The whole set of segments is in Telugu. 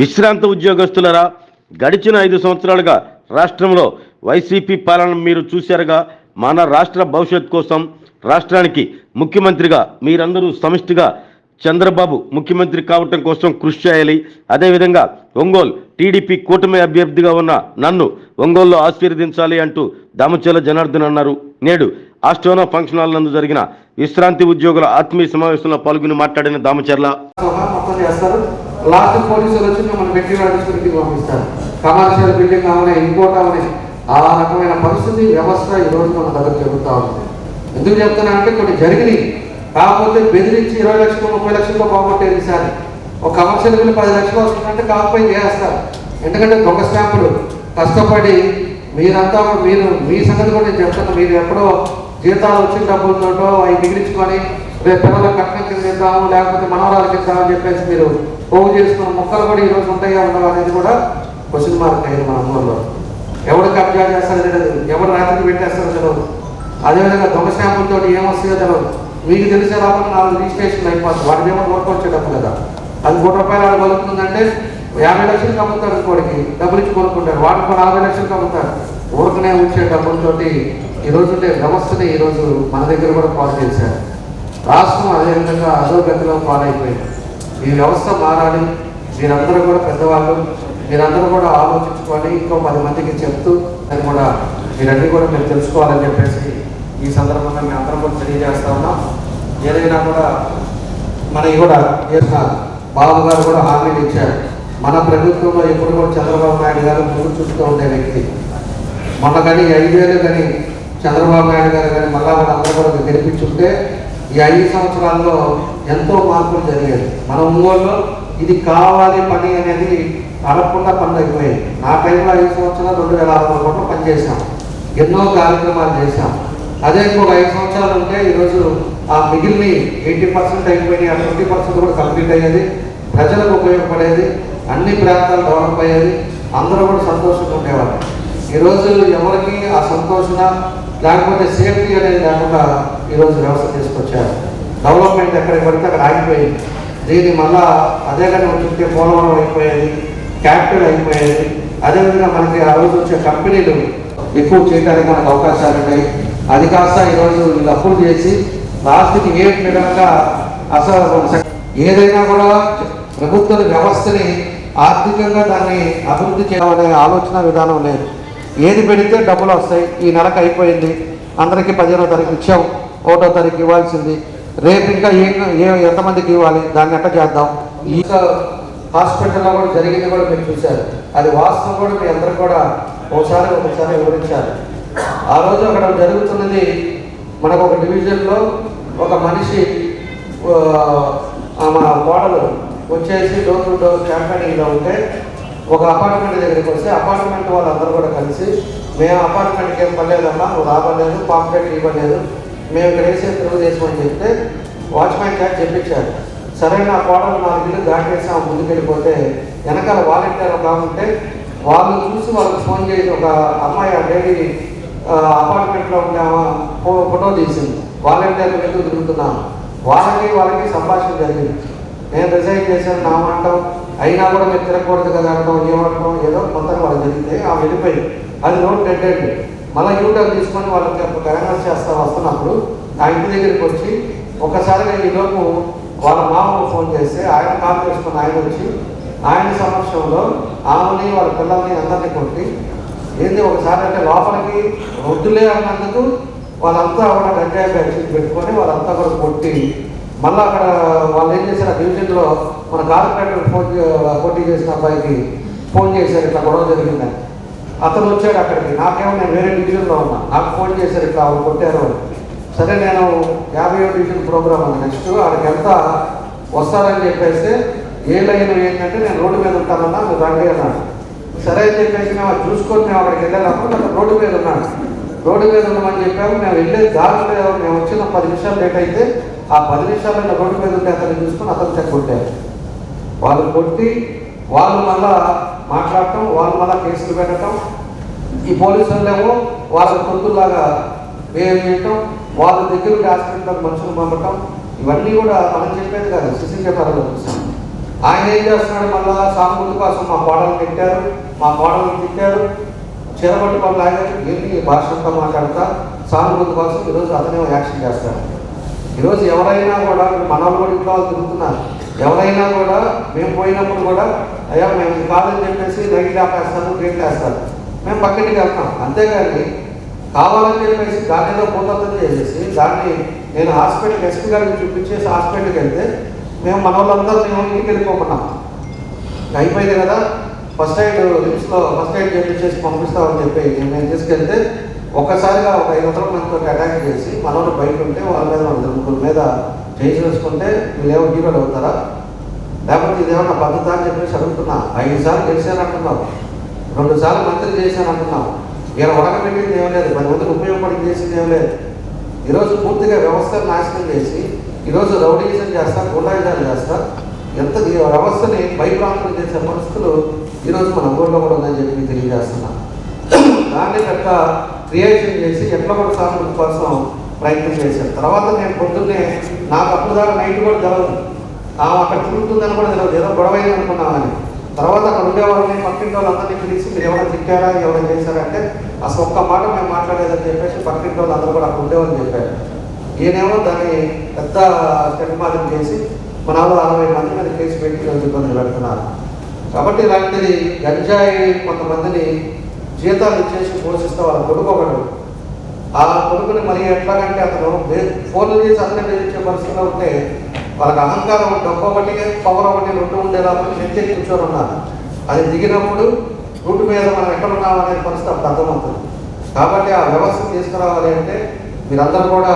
విశ్రాంత ఉద్యోగస్తులరా, గడిచిన 5 సంవత్సరాలుగా రాష్ట్రంలో వైసీపీ పాలన మీరు చూశారుగా. మన రాష్ట్ర భవిష్యత్ కోసం, రాష్ట్రానికి ముఖ్యమంత్రిగా మీరందరూ సమిష్టిగా చంద్రబాబు ముఖ్యమంత్రి కావటం కోసం కృషి చేయాలి. అదేవిధంగా ఒంగోలు టీడీపీ కూటమి అభ్యర్థిగా ఉన్న నన్ను ఒంగోలులో ఆశీర్వదించాలి అంటూ దామచర్ల జనార్దన్ అన్నారు. నేడు ఆస్టోనా ఫంక్షన్ హాల్ నందు జరిగిన విశ్రాంతి ఉద్యోగుల ఆత్మీయ సమావేశంలో పాల్గొని మాట్లాడిన దామచర్ల, లాస్ట్ పోలీసులు వచ్చి మిమ్మల్ని పెట్టి వాడికి పంపిస్తారు. కమర్షియల్ బిల్డింగ్ అవనే, ఇంకోటి అవనే, ఆ రకమైన పరిస్థితి వ్యవస్థ ఈరోజు మన దగ్గర జరుగుతూ ఉంది. ఎందుకు చెప్తున్నా అంటే కొన్ని జరిగినాయి, కాకపోతే బెదిరించి 20 లక్షలు 30 లక్షలతో పోగొట్టేది. సార్ ఒక కమర్షియల్ బిల్లు 10 లక్షలు వస్తుందంటే కాకపోయి చేస్తారు. ఎందుకంటే దొంగ స్టాంపులు కష్టపడి మీరంతా మీ సంగతి కూడా నేను చెప్తాను. మీరు ఎప్పుడో జీతాలు వచ్చిన డబ్బులతోటో అవి మిగిలించుకొని రేపు పిల్లల కట్నం కింద ఇద్దాము, లేకపోతే మనవరాలకి ఇద్దామని చెప్పేసి మీరు పోగు చేసుకున్న మొక్కలు కూడా ఈరోజు ఉంటాయా ఉండవు అనేది కూడా క్వశ్చన్ మార్క్ అయింది మన అమ్మలో. ఎవడు కబ్జా చేస్తారో తెలియదు, ఎవడు రాత్రికి పెట్టేస్తారో తెలియదు. అదేవిధంగా దొంగ స్టాంపులతో ఏమొస్తుందో తెలియదు. మీకు తెలిసే లోపల 4 రిజిస్ట్రేషన్ అయిపోతుంది. వాటి ఏమో కొనుక్కొచ్చేటప్పు కదా, అది ₹1 ఆడ కొలుపుతుందంటే 50 లక్షలు కమ్ముతాడు. ఇంకోటికి డబ్బులు ఇచ్చి కొనుక్కుంటారు, వాటికి 40 లక్షలు కమ్ముతారు. ఊరికనే వచ్చే డబ్బులతోటి ఈరోజు ఉండే వ్యవస్థని ఈరోజు మన దగ్గర కూడా పాలు చేశారు. రాష్ట్రం అదేవిధంగా అధోగతిలో పాలైపోయింది. ఈ వ్యవస్థ మారాలి. మీరందరూ కూడా పెద్దవాళ్ళు, మీరందరూ కూడా ఆలోచించుకొని ఇంకో 10 మందికి చెప్తూ అని కూడా మీరన్నీ కూడా మీరు తెలుసుకోవాలని చెప్పేసి ఈ సందర్భంగా మేము అందరం కూడా తెలియజేస్తా ఉన్నాం. ఏదైనా కూడా మనకి కూడా చేసిన బాబు గారు కూడా హామీలు ఇచ్చారు. మన ప్రభుత్వంలో ఎప్పుడు కూడా చంద్రబాబు నాయుడు గారు ముందు చూస్తూ ఉండే వ్యక్తి. మొన్న కానీ 5 ఏళ్ళు కానీ చంద్రబాబు నాయుడు గారు కానీ మళ్ళా కూడా అందరూ కూడా గెలిపించుంటే ఈ 5 సంవత్సరాల్లో ఎంతో మార్పులు జరిగాయి. మన ఒంగోలులో ఇది కావాలి పని అనేది అడగకుండా పనులు అయిపోయాయి. నా టైంలో 5 సంవత్సరాలు 2600 కోట్లు పనిచేసాం, ఎన్నో కార్యక్రమాలు చేశాం. అదే ఇంకొక 5 సంవత్సరాలు ఉంటే ఈరోజు ఆ మిగిలిన 80% అయిపోయినాయి, ఆ 20% కూడా కంప్లీట్ అయ్యేది, ప్రజలకు ఉపయోగపడేది, అన్ని ప్రాంతాలు డెవలప్ అయ్యేది, అందరూ కూడా సంతోషంగా ఉండేవారు. ఈరోజు ఎవరికి ఆ సంతోషణ లేకపోతే సేఫ్టీ అనేది లేకుండా ఈరోజు వ్యవస్థ తీసుకొచ్చారు. డెవలప్మెంట్ ఎక్కడికి పడితే అక్కడ ఆగిపోయింది. దీన్ని మళ్ళా అదే కానీ చూస్తే పోలవరం అయిపోయేది, క్యాపిటల్ అయిపోయేది. అదేవిధంగా మనకి ఆ రోజు వచ్చే కంపెనీలు ఎక్కువ చేయడానికి మనకు అవకాశాలు ఉన్నాయి. అది కాస్త ఈరోజు వీళ్ళు అప్పులు చేసి లాస్ట్కి ఏ విధంగా అసలు ఏదైనా కూడా ప్రభుత్వ వ్యవస్థని ఆర్థికంగా దాన్ని అభివృద్ధి చేయాలనే ఆలోచన విధానం లేదు. ఏది పెడితే డబ్బులు వస్తాయి. ఈ నెలకు అయిపోయింది, అందరికీ 15వ తారీఖు ఇచ్చాం, 1వ తారీఖు ఇవ్వాల్సింది, రేపు ఇంకా ఎంతమందికి ఇవ్వాలి, దాన్ని ఎట్లా చేద్దాం. ఈ హాస్పిటల్లో కూడా జరిగింది కూడా మీరు చూశారు. అది వాస్తవం కూడా మీ అందరూ కూడా ఒకసారి వివరించాలి. ఆ రోజు అక్కడ జరుగుతున్నది, మనకు ఒక డివిజన్లో ఒక మనిషి మా మోడల్ వచ్చేసి డోర్ టు డోర్ క్యాంపెయినింగ్లో ఉంటే ఒక అపార్ట్మెంట్ దగ్గరికి వస్తే అపార్ట్మెంట్ వాళ్ళందరూ కూడా కలిసి, మేము అపార్ట్మెంట్కి ఏం పర్లేదమ్మా, నువ్వు రాబడలేదు, పాంప్లెట్ ఇవ్వలేదు, మేము ఇక్కడ వేసే తెలుగుదేశం అని చెప్తే వాచ్మెన్ క్యాట్ చెప్పించారు. సరైన ఆ కోడలు 4 ఇల్లు దాటేసి ఆ ముందుకు వెళ్ళిపోతే వెనకాల వాలంటీర్ కాకుంటే వాళ్ళు చూసి వాళ్ళకి ఫోన్ చేసి ఒక అమ్మాయి ఆ లేడీ అపార్ట్మెంట్లో ఉండే ఫోటో తీసింది. వాలంటీర్లు ఎందుకు తిరుగుతున్నాను, వాళ్ళకి సంభాషణ జరిగింది. నేను రిజైన్ చేశాను నా మాటం, అయినా కూడా మీరు తిరగకూడదు కదా అనడం, ఏమనడం ఏదో మొత్తం వాళ్ళు జరిగితే ఆమె వెళ్ళిపోయింది. అది రోడ్ డెడ్ అండి. మళ్ళీ యూటర్న్ తీసుకొని వాళ్ళకి తెలంగాణ వస్తున్నప్పుడు ఆ ఇంటి దగ్గరికి వచ్చి ఒకసారిగా ఈలోపు వాళ్ళ మామకు ఫోన్ చేస్తే ఆయన కాల్ చేసుకుని ఆయన వచ్చి ఆయన సమక్షంలో ఆమెని వాళ్ళ పిల్లల్ని అందరినీ కొట్టి ఏంది ఒకసారి అంటే లోపలికి వద్దులే అన్నందుకు వాళ్ళంతా కూడా గంజాయి బ్యాగ్స్ పెట్టుకొని వాళ్ళంతా కూడా కొట్టి మళ్ళీ అక్కడ వాళ్ళు ఏం చేశారు, ఆ డివిజన్లో మన కార్పొరేటర్ పోటీ చేసిన అబ్బాయికి ఫోన్ చేశారు, ఇట్లా గొడవ జరిగిందని. అతను వచ్చాడు అక్కడికి. నాకేమో నేను వేరే డివిజన్లో ఉన్నా, నాకు ఫోన్ చేశారు ఇట్లా వాళ్ళు కొట్టారు. సరే నేను 50వ డివిజన్ ప్రోగ్రామ్ ఉంది నెక్స్ట్, వాళ్ళకి ఎంత వస్తారని చెప్పేస్తే ఏ లైన్ ఏంటంటే నేను రోడ్డు మీద ఉంటానన్నా, మీరు రండి అన్నాడు. సరే అని చెప్పేసి మేము చూసుకొని మేము అక్కడికి వెళ్ళేటప్పుడు అక్కడ రోడ్డు మీద ఉన్నాడు. రోడ్డు మీద ఉన్నామని చెప్పాము. మేము వెళ్ళే దారిలో మేము వచ్చిన 10 నిమిషాలు లేట్ అయితే ఆ 10 నిమిషాలు రోడ్డు మీద ఉంటే అతన్ని చూసుకొని అతను చెక్ కొట్టారు. వాళ్ళు కొట్టి వాళ్ళు మళ్ళా మాట్లాడటం, వాళ్ళు మళ్ళీ కేసులు పెట్టడం, ఈ పోలీసులేమో వాళ్ళ కొడుకులాగా బిహేవ్ చేయటం, వాళ్ళ దగ్గర హాస్పిటల్కి మనుషులు పంపటం, ఇవన్నీ కూడా మనం చెప్పేది కాదు, సీసీ కెమెరాలో చూసాం. ఆయన ఏం చేస్తున్నాడు, మళ్ళా సానుభూతి కోసం మా కోడలు తిట్టారు, మా కోడలు తిట్టారు, చీరబట్టి వాళ్ళు లాగారు, ఏంటి భాషంతో మాట్లాడతా సానుభూతి కోసం ఈరోజు అతనే యాక్షన్ చేస్తాడు. ఈరోజు ఎవరైనా కూడా మనవాళ్ళు కూడా ఇంట్లో వాళ్ళు తిరుగుతున్నారు, ఎవరైనా కూడా మేము పోయినప్పుడు కూడా అయ్యా మేము ఇది కాదని చెప్పేసి రైలు ఆపేస్తాను, ట్రైన్లు వేస్తారు, మేము పక్కటికి వెళ్తాం. అంతేగాని కావాలని చెప్పేసి దాని ఏదో పూర్తం చేసేసి దాన్ని నేను హాస్పిటల్కి ఎస్పీ గారికి చూపించేసి హాస్పిటల్కి వెళ్తే మేము మన వాళ్ళందరూ మేము ఇంటికి వెళ్ళిపోకున్నాం. అయిపోయింది కదా, ఫస్ట్ ఎయిడ్ లిమ్స్లో ఫస్ట్ ఎయిడ్ చేపించేసి పంపిస్తామని చెప్పి మేము తీసుకెళ్తే ఒక్కసారిగా ఒక 500 మందితో అటాక్ చేసి మనోళ్ళు బయట ఉంటే వాళ్ళ మీద ముగ్గురు మీద చేసుకుంటే వీళ్ళేమో హీరోలు అవుతారా, లేకపోతే ఇదేమన్నా పద్ధత అని చెప్పేసి అడుగుతున్నా. 5 సార్లు గెలిచానంటున్నావు, 2 సార్లు మంత్రి చేశానంటున్నావు, ఈయన ఉడకబెట్టింది ఏం లేదు, 10 మందికి ఉపయోగపడింది చేసింది ఏం లేదు. ఈరోజు పూర్తిగా వ్యవస్థను నాశనం చేసి ఈరోజు రౌడీజం చేస్తా, గుండాయిజాలు చేస్తా, ఎంత వ్యవస్థని భయప్రాంతం చేసే పరిస్థితులు ఈరోజు మన ఊళ్ళో కూడా ఉందని చెప్పి తెలియజేస్తున్నా. దాన్ని పెద్ద క్రియేషన్ చేసి ఎట్లా కూడా సానుభూతి కోసం ప్రయత్నం చేశారు. తర్వాత నేను పొద్దున్నే నాకు అప్పుడు దాకా నైట్ కూడా తెలవదు, అక్కడ తిరుగుతుందని కూడా తెలియదు, ఏదో గొడవ అయింది అనుకున్నామని. తర్వాత అక్కడ ఉండేవాళ్ళని పక్కింటి వాళ్ళందరినీ పిలిచి మీరు ఎవరైనా తిట్టారా ఎవరైనా చేశారంటే అసలు ఒక్క మాట మేము మాట్లాడేదని చెప్పేసి పక్కింటి వాళ్ళు అందరూ కూడా అక్కడ ఉండేవాళ్ళని చెప్పారు. ఈయనేమో దాన్ని పెద్ద ప్రతిపాదన చేసి మన 60 మంది మీద కేసు పెట్టి ఇబ్బంది పెడుతున్నారు. కాబట్టి ఇలాంటిది గంజాయి కొంతమందిని జీతాలు ఇచ్చేసి పోషిస్తే వాళ్ళ కొడుకు ఒకడు, ఆ కొడుకుని మరి ఎట్లాగంటే అతను ఫోన్లు చేసి అతనే ఇచ్చే పరిస్థితిలో ఉంటే వాళ్ళకి అహంకారం డబ్బు ఒకటి పవర్ ఒకటి 2 ఉండేలాగా నెత్తి కూర్చొని ఉన్నారు. అది దిగినప్పుడు రూటు మీద మనం ఎక్కడున్నాం అనే పరిస్థితి అప్పుడు అర్థమవుతుంది. కాబట్టి ఆ వ్యవస్థ తీసుకురావాలి అంటే మీరందరూ కూడా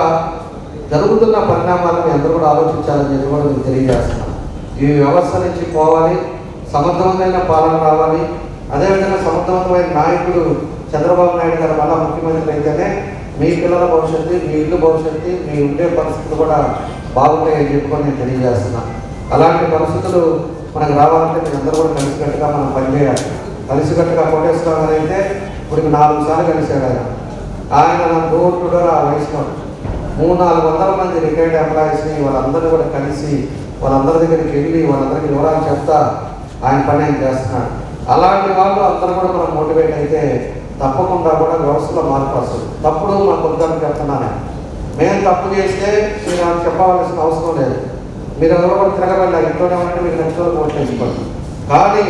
జరుగుతున్న పరిణామాలను మీ అందరూ కూడా ఆలోచించాలని చెప్పి కూడా మీకు తెలియజేస్తున్నాం. ఈ వ్యవస్థ నుంచి పోవాలి, సమర్థవంతమైన పాలన రావాలి. అదేవిధంగా సమర్థవంతమైన నాయకుడు చంద్రబాబు నాయుడు గారు మళ్ళా ముఖ్యమంత్రి అయితేనే మీ పిల్లల భవిష్యత్తు, మీ ఇల్లు భవిష్యత్తు, మీ ఉండే పరిస్థితులు కూడా బాగుంటాయని చెప్పుకొని నేను తెలియజేస్తున్నాను. అలాంటి పరిస్థితులు మనకు రావాలంటే మీరు అందరూ కూడా కలిసికట్టుగా మనం పనిచేయాలి. కలిసికట్టుగా కోటేశ్వరరావు గారు అయితే ఇప్పుడు 4 సార్లు కలిశాడు. ఆయన డోర్ టు డోర్ ఆ వయసులో 300-400 మంది రిటైర్డ్ ఎంప్లాయీస్ని వాళ్ళందరూ కూడా కలిసి వాళ్ళందరి దగ్గరికి వెళ్ళి వాళ్ళందరికీ వివరాలు చెప్తా ఆయన పని ఆయన చేస్తున్నాడు. అలాంటి వాళ్ళు అందరూ కూడా మనం మోటివేట్ అయితే తప్పకుండా కూడా వ్యవస్థలో మార్పు వస్తుంది. తప్పుడు మా కొద్దాన్ని చెప్తున్నాను, మేము తప్పు చేస్తే మీరు చెప్పవలసిన అవసరం లేదు, మీరు ఎవరో కూడా తిరగబడి ఇంట్లోనే ఉంటే మీకు నచ్చిన ఓటు వేసుకోండి. కానీ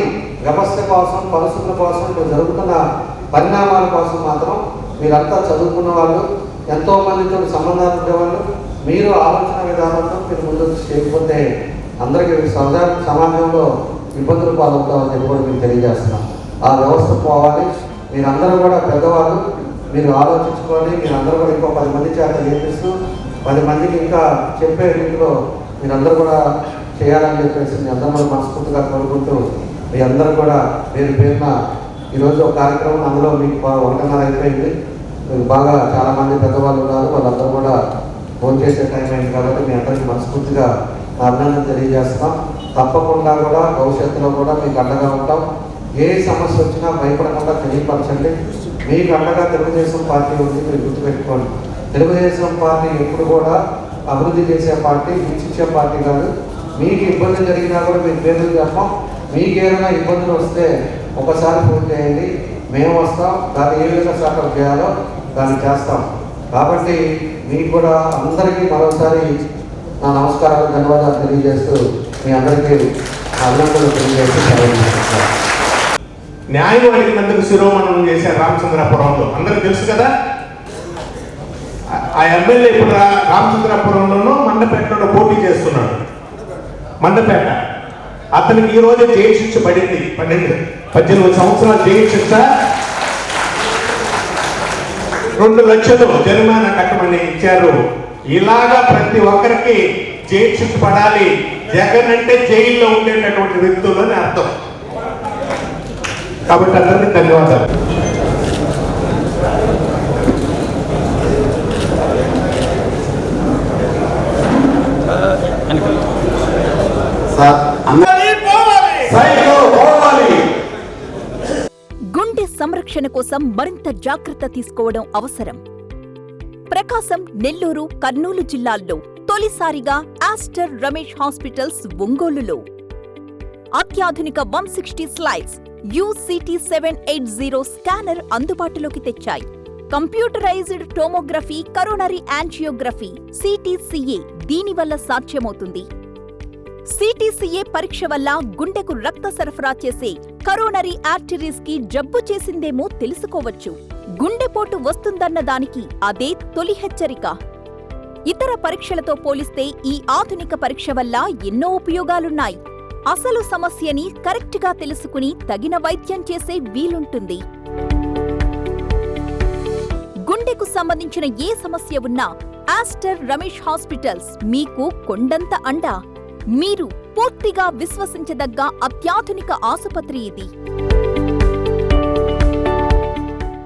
వ్యవస్థ కోసం, పరిస్థితుల కోసం, ఇప్పుడు జరుగుతున్న పరిణామాల కోసం మాత్రం మీరంతా చదువుకున్న వాళ్ళు, ఎంతోమందితో సంబంధాలు ఉండేవాళ్ళు, మీరు ఆలోచన విధానంతో మీరు ముందుకు చేయకపోతే అందరికీ సమాజంలో ఇబ్బందులు పాలవుతామని చెప్పి కూడా మీకు తెలియజేస్తున్నాం. ఆ వ్యవస్థ పోవాలి. మీరందరూ కూడా పెద్దవాళ్ళు, మీరు ఆలోచించుకోవాలి. మీరందరూ కూడా ఇంకో 10 మంది చేత నేర్పిస్తూ 10 మందికి ఇంకా చెప్పే రీతిలో మీరందరూ కూడా చేయాలని చెప్పేసి మీ అందరూ కూడా మనస్ఫూర్తిగా కోరుకుంటూ మీ అందరూ కూడా పేరున ఈరోజు ఒక కార్యక్రమం అందులో మీకు 1:30 అయిపోయింది. మీకు బాగా చాలామంది పెద్దవాళ్ళు ఉన్నారు, వాళ్ళందరూ కూడా ఫోన్ చేసే టైం అయింది కాబట్టి మీ అందరికీ మనస్ఫూర్తిగా అభినందన తెలియజేస్తాం. తప్పకుండా కూడా భవిష్యత్తులో కూడా మీకు అండగా ఉంటాం. ఏ సమస్య వచ్చినా భయపడకుండా తెలియపరచండి. మీకు అండగా తెలుగుదేశం పార్టీ ఉంది, మీరు గుర్తుపెట్టుకోండి. తెలుగుదేశం పార్టీ ఎప్పుడు కూడా అభివృద్ధి చేసే పార్టీ, హింసించే పార్టీ కాదు. మీకు ఇబ్బంది జరిగినా కూడా మీకు పేర్లు చెప్పాం. మీకు ఏదైనా ఇబ్బందులు వస్తే ఒకసారి ఫోన్ చేయండి, మేము వస్తాం. దాన్ని ఏ విధంగా సాధన చేయాలో దాన్ని చేస్తాం. కాబట్టి మీకు కూడా అందరికీ మరోసారి నా నమస్కారాలు, ధన్యవాదాలు తెలియజేస్తూ మీ అందరికీ అభినందనలు తెలియజేస్తూ న్యాయం అడిగినందుకు శిరోమణం చేశారు రామచంద్రాపురంలో, అందరికి తెలుసు కదా. ఆ ఎమ్మెల్యే ఇప్పుడు రామచంద్రాపురంలోనూ మండపేటలో పోటీ చేస్తున్నాడు. మండపేట అతనికి ఈ రోజే జైలు శిక్ష పడింది. 18 సంవత్సరాలు జైలు శిక్ష, 2 లక్షలు జరిమానా కట్టమని ఇచ్చారు. ఇలాగా ప్రతి ఒక్కరికి జైలు శిక్ష పడాలి. జగన్ అంటే జైల్లో ఉండేటటువంటి వ్యక్తులు అని అర్థం. కాబట్టి అందరికీ ధన్యవాదాలు. గుండె సంరక్షణ కోసం మరింత జాగ్రత్త తీసుకోవడం అవసరం. ప్రకాశం, నెల్లూరు, కర్నూలు జిల్లాల్లో తొలిసారిగా ఆస్టర్ రమేష్ హాస్పిటల్స్ ఒంగోలులో అత్యాధునిక 160 స్లైడ్స్ UCT780 స్కానర్ అందుబాటులోకి తెచ్చాయి. Computerised tomography, coronary angiography, CTCA దీనివల్ల సాధ్యమవుతుంది. CTCA పరీక్ష వల్ల గుండెకు రక్త సరఫరా చేసే కరోనరీ ఆర్టరీస్ కి జబ్బు చేసిందేమో తెలుసుకోవచ్చు. గుండెపోటు వస్తుందన్న దానికి అదే తొలి హెచ్చరిక. ఇతర పరీక్షలతో పోలిస్తే ఈ ఆధునిక పరీక్ష వల్ల ఎన్నో ఉపయోగాలున్నాయి. అసలు సమస్యని కరెక్ట్గా తెలుసుకుని తగిన వైద్యం చేసే వీలుంటుంది. గుండెకు సంబంధించిన ఏ సమస్య ఉన్నా ఆస్టర్ రమేష్ హాస్పిటల్స్ మీకు కొండంత అండ. మీరు పూర్తిగా విశ్వసించదగ్గ అత్యాధునిక ఆసుపత్రి ఇది.